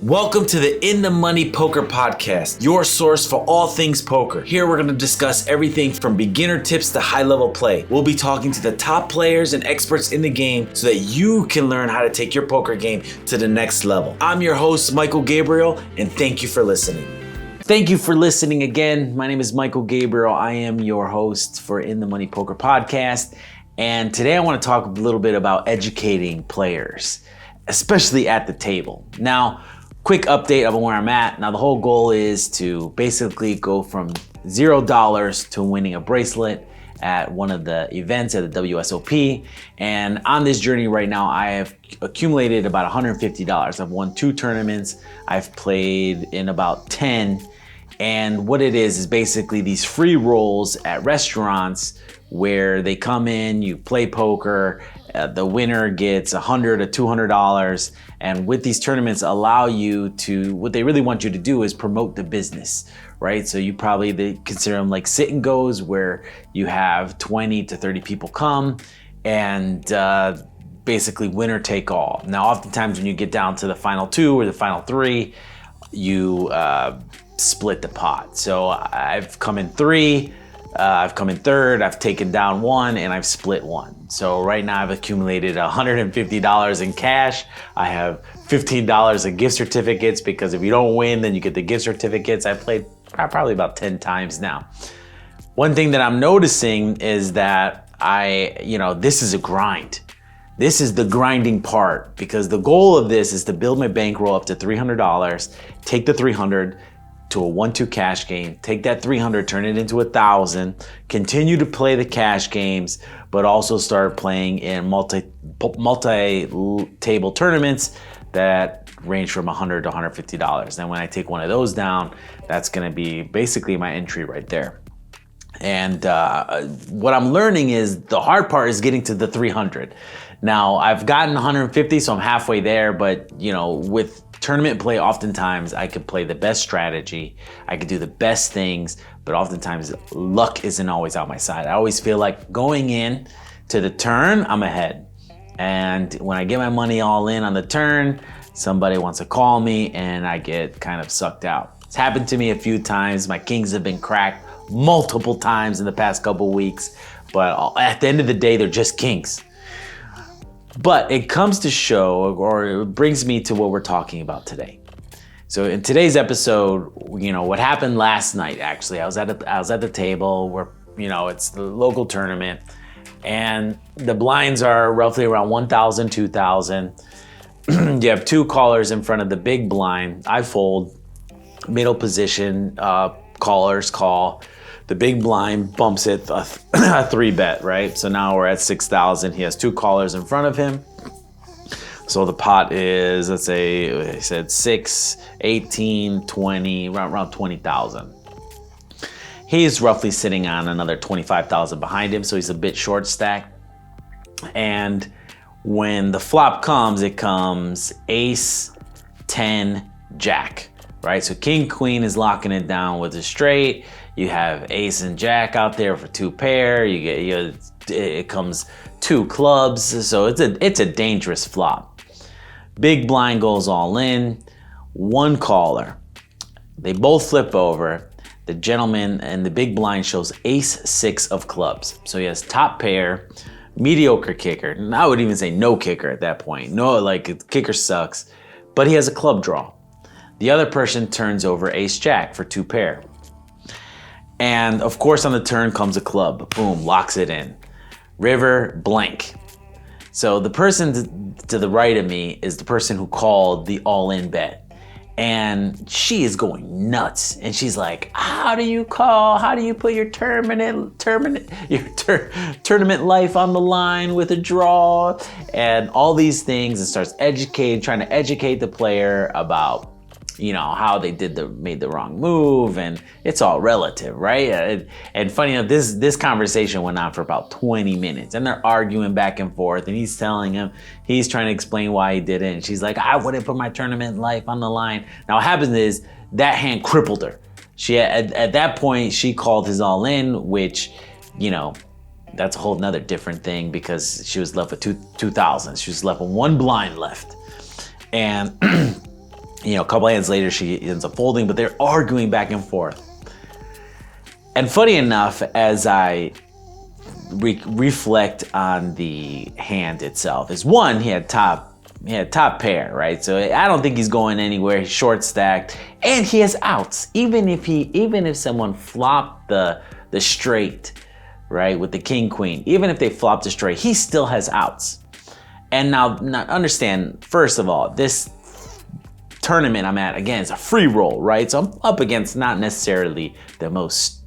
Welcome to the In the Money Poker Podcast, your source for all things poker. Here we're going to discuss everything from beginner tips to high-level play. We'll be talking to the top players and experts in the game so that you can learn how to take your poker game to the next level. I'm your host, Michael Gabriel, and thank you for listening. Thank you for listening again. My name is Michael Gabriel. I am your host for In the Money Poker Podcast, and today I want to talk a little bit about educating players, especially at the table. Now, quick update of where I'm at. Now, the whole goal is to basically go from $0 to winning a bracelet at one of the events at the WSOP. And on this journey right now, I have accumulated about $150. I've won 2 tournaments. I've played in about 10. And what it is basically these free rolls at restaurants where they come in, you play poker, the winner gets $100 to $200, and with these tournaments allow you to, what they really want you to do is promote the business, right? So you they consider them like sit and goes where you have 20 to 30 people come and basically winner take all. Now, oftentimes when you get down to the final 2 or the final 3, you split the pot. So I've come in 3, I've come in 3rd, I've taken down 1, and I've split 1. So right now I've accumulated $150 in cash. I have $15 in gift certificates because if you don't win, then you get the gift certificates. I've played probably about 10 times now. One thing that I'm noticing is that this is a grind. This is the grinding part because the goal of this is to build my bankroll up to $300, take the $300 to a 1-2 cash game, take that $300, turn it into $1,000, continue to play the cash games, but also start playing in multi-table tournaments that range from $100 to $150. Then when I take one of those down, that's gonna be basically my entry right there. And what I'm learning is the hard part is getting to the 300. Now I've gotten 150, so I'm halfway there, but with tournament play, oftentimes I could play the best strategy, I could do the best things, but oftentimes luck isn't always on my side. I always feel like going in to the turn, I'm ahead. And when I get my money all in on the turn, somebody wants to call me and I get kind of sucked out. It's happened to me a few times. My kings have been cracked multiple times in the past couple weeks, but at the end of the day, they're just kings. But it comes to show, or it brings me to what we're talking about today. So in today's episode, what happened last night, actually, I was at the table where, it's the local tournament and the blinds are roughly around 1,000, 2,000. You have 2 callers in front of the big blind. I fold, middle position, callers call. The big blind bumps it a 3-bet, right? So now we're at 6,000. He has 2 callers in front of him. So the pot is, let's say, he said 6, 18, 20, around 20,000. He's roughly sitting on another 25,000 behind him, so he's a bit short stacked. And when the flop comes, it comes ace, 10, jack, right? So king, queen is locking it down with a straight. You have ace and jack out there for 2 pair. It comes 2 clubs. So it's a dangerous flop. Big blind goes all in. 1 caller. They both flip over. The gentleman and the big blind shows ace 6 of clubs. So he has top pair, mediocre kicker. And I would even say no kicker at that point. No, kicker sucks. But he has a club draw. The other person turns over ace jack for 2 pair. And of course on the turn comes a club, boom, locks it in. River, blank. So the person to the right of me is the person who called the all-in bet. And she is going nuts. And she's like, how do you call? How do you put your tournament life on the line with a draw? And all these things, and starts trying to educate the player about how they made the wrong move, and it's all relative, right? And funny enough, this conversation went on for about 20 minutes, and they're arguing back and forth, and he's telling him, he's trying to explain why he did it, and she's like, I wouldn't put my tournament life on the line. Now what happens is, that hand crippled her. She at that point, she called his all in, which, that's a whole nother different thing because she was left with 2,000. She was left with 1 blind left. And A couple hands later, she ends up folding, but they're arguing back and forth. And funny enough, as I reflect on the hand itself, is one, he had top pair, right? So I don't think he's going anywhere. He's short stacked, and he has outs. Even if someone flopped the straight, right, with the king queen, even if they flopped the straight, he still has outs. And now understand, first of all, this tournament I'm at, again, it's a free roll, right? So I'm up against not necessarily the most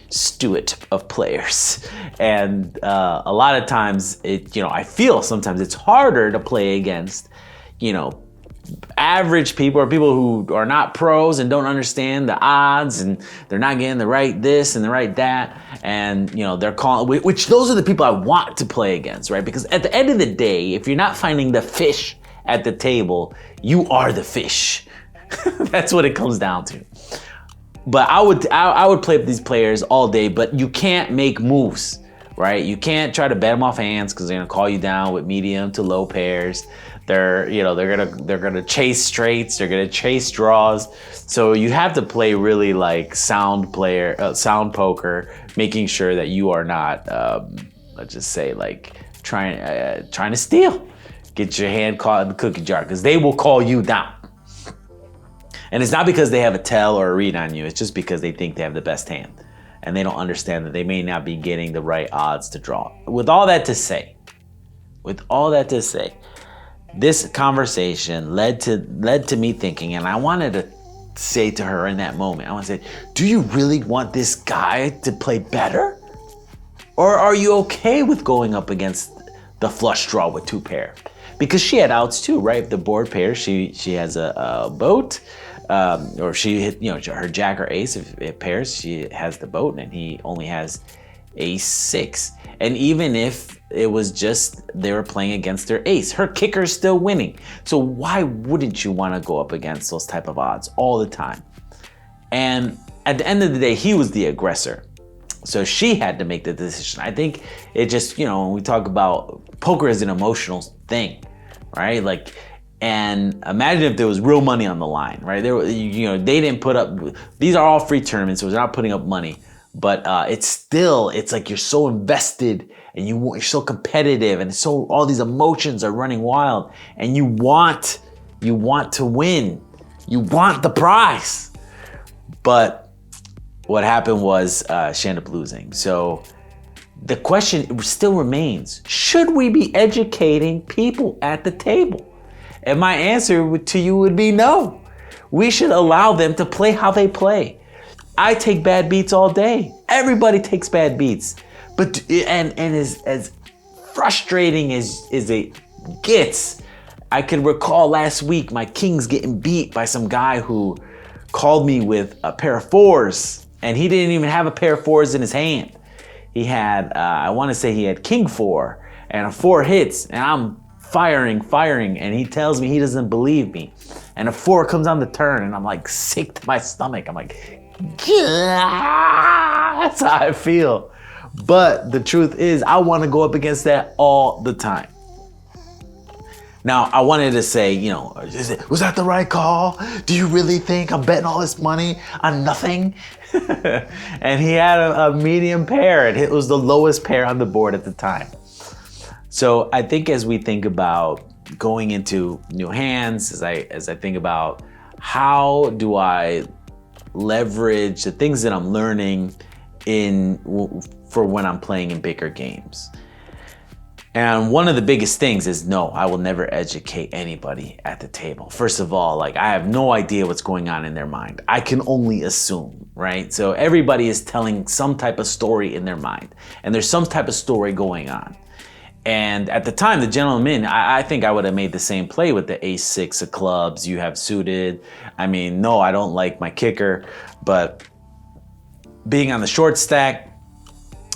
steward of players, and a lot of times I feel sometimes it's harder to play against average people, or people who are not pros and don't understand the odds, and they're not getting the right this and the right that, and they're calling, which those are the people I want to play against, right? Because at the end of the day, if you're not finding the fish at the table, you are the fish. That's what it comes down to. But I would play with these players all day, but you can't make moves, right? You can't try to bet them off hands, because they're gonna call you down with medium to low pairs. They're gonna chase straights, they're gonna chase draws. So you have to play really like sound poker, making sure that you are not, let's just say, like trying to steal, get your hand caught in the cookie jar, because they will call you down. And it's not because they have a tell or a read on you, it's just because they think they have the best hand. And they don't understand that they may not be getting the right odds to draw. With all that to say, this conversation led to me thinking, and I wanted to say to her in that moment, I want to say, do you really want this guy to play better? Or are you okay with going up against the flush draw with two pair? Because she had outs too, right? If the board pairs, she has a boat, or she hit, her jack or ace. If it pairs, she has the boat, and he only has ace six. And even if it was just they were playing against their ace, her kicker's still winning. So why wouldn't you want to go up against those type of odds all the time? And at the end of the day, he was the aggressor. So she had to make the decision. I think it just, when we talk about poker is an emotional thing, right? Like, and imagine if there was real money on the line, right? They didn't put up, these are all free tournaments, so they're not putting up money, but it's like you're so invested, and you're so competitive, and so all these emotions are running wild, and you want to win. You want the prize. But what happened was she ended up losing. So the question still remains, should we be educating people at the table? And my answer to you would be no. We should allow them to play how they play. I take bad beats all day. Everybody takes bad beats. But and as frustrating as it gets, I can recall last week my kings getting beat by some guy who called me with a pair of fours, and he didn't even have a pair of fours in his hand. He had, I want to say he had king four and a four hits, and I'm firing, and he tells me he doesn't believe me. And a four comes on the turn, and I'm like sick to my stomach. I'm like, that's how I feel. But the truth is, I want to go up against that all the time. Now, I wanted to say, was that the right call? Do you really think I'm betting all this money on nothing? And he had a medium pair, and it was the lowest pair on the board at the time. So I think as we think about going into new hands, as I think about how do I leverage the things that I'm learning for when I'm playing in bigger games. And one of the biggest things is, no, I will never educate anybody at the table. First of all, I have no idea what's going on in their mind. I can only assume, right? So everybody is telling some type of story in their mind, and there's some type of story going on. And at the time, the gentleman, I think I would have made the same play with the ace six of clubs you have suited. I mean, no, I don't like my kicker, but being on the short stack,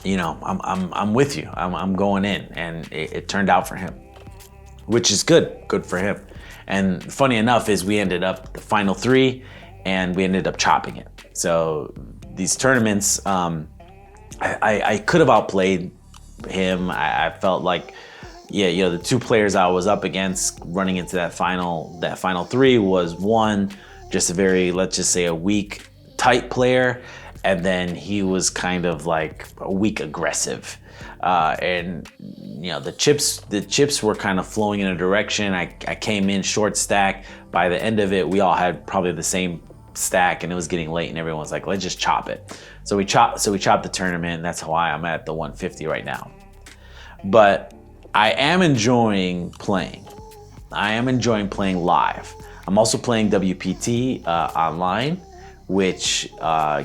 I'm with you. I'm going in, and it turned out for him, which is good for him. And funny enough is we ended up the final three, and we ended up chopping it. So these tournaments, I could have outplayed him. I felt like, yeah, the two players I was up against running into that final three was one, just a very, let's just say, a weak, tight player, and then he was kind of like a weak aggressive. And the chips were kind of flowing in a direction. I came in short stack. By the end of it, we all had probably the same stack, and it was getting late, and everyone's like, let's just chop it. So we chopped the tournament, and that's why I'm at the 150 right now. But I am enjoying playing. I am enjoying playing live. I'm also playing WPT online, which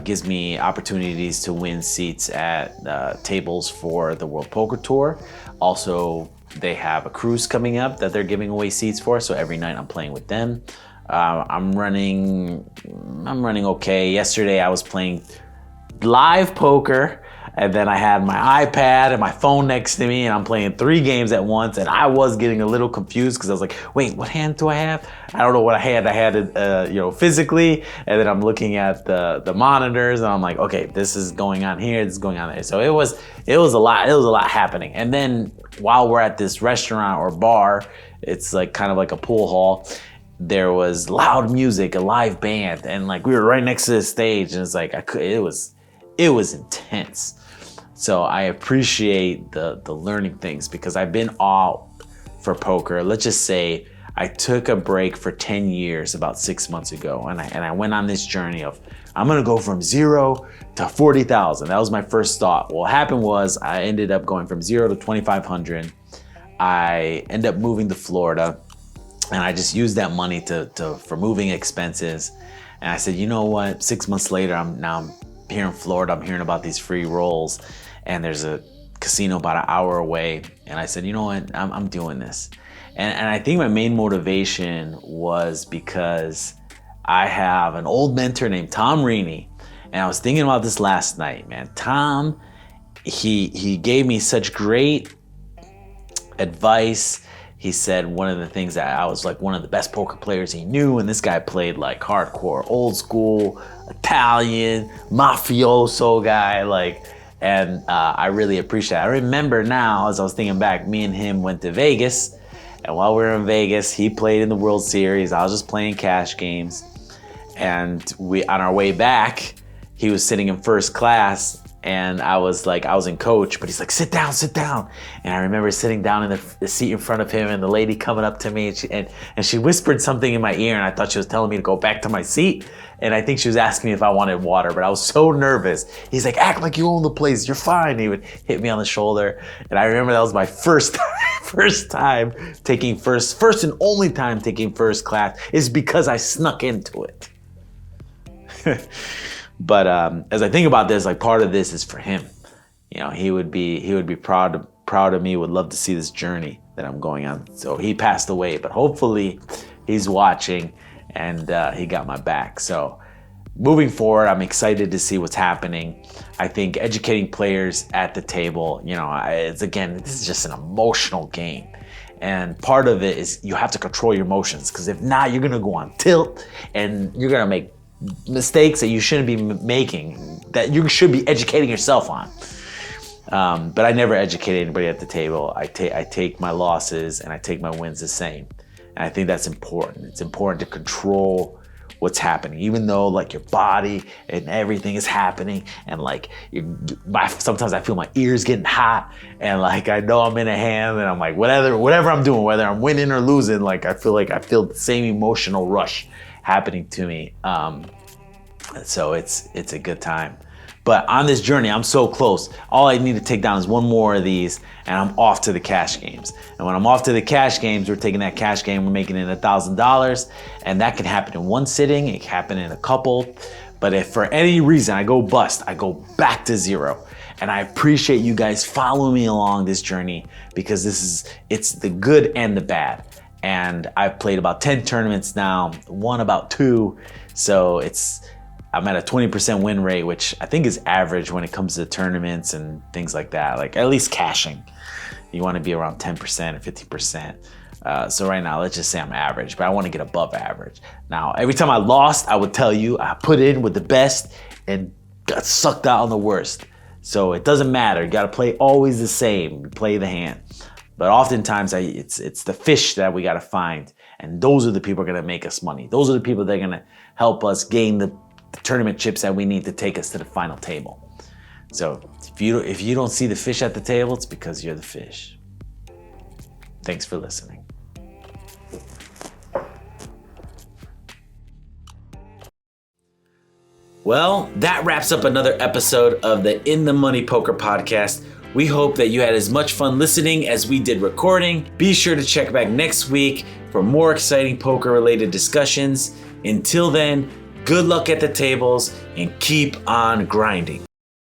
gives me opportunities to win seats at tables for the World Poker Tour. Also, they have a cruise coming up that they're giving away seats for, so every night I'm playing with them. I'm running okay. Yesterday I was playing live poker, and then I had my iPad and my phone next to me, and I'm playing 3 games at once, and I was getting a little confused because I was like, wait, what hand do I have? I don't know what I had. I had it physically, and then I'm looking at the monitors, and I'm like, okay, this is going on here, this is going on there. So it was a lot happening. And then while we're at this restaurant or bar, it's like kind of like a pool hall, there was loud music, a live band, and like we were right next to the stage, and it's like it was intense. So I appreciate the learning things, because I've been all for poker. Let's just say I took a break for 10 years about 6 months ago, and I went on this journey of I'm gonna go from 0 to 40,000. That was my first thought. What happened was I ended up going from 0 to 2,500. I ended up moving to Florida, and I just used that money for moving expenses. And I said, you know what? 6 months later, I'm here in Florida. I'm hearing about these free rolls, and there's a casino about an hour away. And I said, you know what? I'm doing this. And I think my main motivation was because I have an old mentor named Tom Reaney. And I was thinking about this last night, man. Tom, he gave me such great advice. He said one of the things that I was like one of the best poker players he knew, and this guy played like hardcore, old school, Italian, mafioso guy, and I really appreciate it. I remember now, as I was thinking back, me and him went to Vegas, and while we were in Vegas, he played in the World Series. I was just playing cash games, and on our way back, he was sitting in first class. And I was in coach, but he's like, sit down. And I remember sitting down in the seat in front of him, and the lady coming up to me, and she whispered something in my ear, and I thought she was telling me to go back to my seat. And I think she was asking me if I wanted water, but I was so nervous. He's like, act like you own the place, you're fine. He would hit me on the shoulder. And I remember that was my first time taking first and only time taking first class, is because I snuck into it. But as I think about this, like part of this is for him. He would be proud of me, would love to see this journey that I'm going on. So he passed away, but hopefully he's watching, and he got my back. So moving forward, I'm excited to see what's happening. I think educating players at the table, this is just an emotional game. And part of it is you have to control your emotions, because if not, you're gonna go on tilt, and you're gonna make mistakes that you shouldn't be making, that you should be educating yourself on. But I never educate anybody at the table. I take my losses and I take my wins the same. And I think that's important. It's important to control what's happening, even though like your body and everything is happening, and like sometimes I feel my ears getting hot, and like I know I'm in a hand, and I'm like whatever I'm doing, whether I'm winning or losing, like I feel the same emotional rush happening to me. So it's a good time. But on this journey, I'm so close. All I need to take down is one more of these, and I'm off to the cash games. And when I'm off to the cash games, we're taking that cash game, we're making it $1,000, and that can happen in one sitting, it can happen in a couple. But if for any reason I go bust, I go back to zero. And I appreciate you guys following me along this journey, because it's the good and the bad. And I've played about 10 tournaments now, won about 2. So I'm at a 20% win rate, which I think is average when it comes to tournaments and things like that. Like at least cashing, you want to be around 10% or 50%. So right now, let's just say I'm average, but I want to get above average. Now, every time I lost, I would tell you I put in with the best and got sucked out on the worst. So it doesn't matter. You got to play always the same. Play the hand. But oftentimes it's the fish that we got to find. And those are the people who are going to make us money. Those are the people that are going to help us gain the tournament chips that we need to take us to the final table. So if you don't see the fish at the table, it's because you're the fish. Thanks for listening. Well, that wraps up another episode of the In the Money Poker Podcast. We hope that you had as much fun listening as we did recording. Be sure to check back next week for more exciting poker-related discussions. Until then, good luck at the tables and keep on grinding.